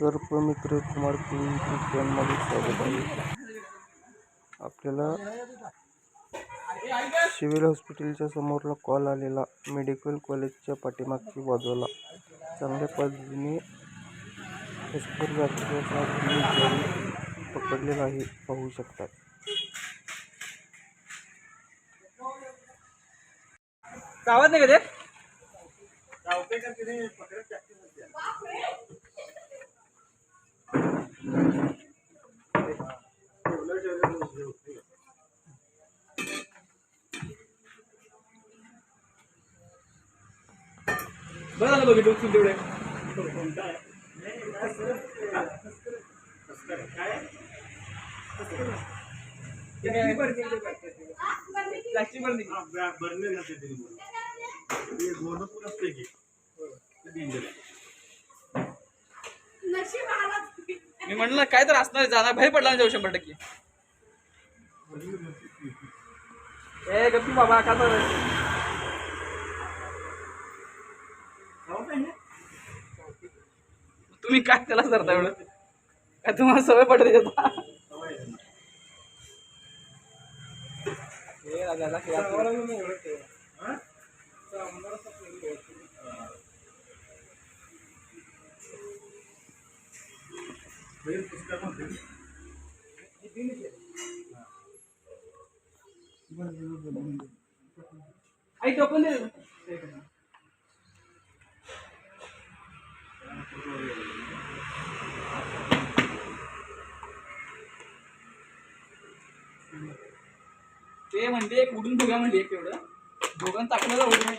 सर्पमित्र कुमार चॅनलमध्ये स्वागत आहे. आपल्याला सिव्हिल हॉस्पिटलच्या समोरला कॉल आलेला. मेडिकल कॉलेजच्या पाठीमागची बाजूला चांगल्या पद्धतीने अस्कर जातीचा पकडलेला आहे, पाहू शकतात. गावात नाही का ते बरं झालं बघितलं तू तेवढे मी म्हणलं काय तर असणार, जाणार बाहेर पडला जाऊ 100%. ए गप्पी बाबा का तर तुम्ही काय त्याला करता एवढं? काय तुम्हाला सवय पडते आता? आई टोपण दे. ते म्हणते एक उडून बघा म्हणजे एक एवढं दोघांना टाकलं उडून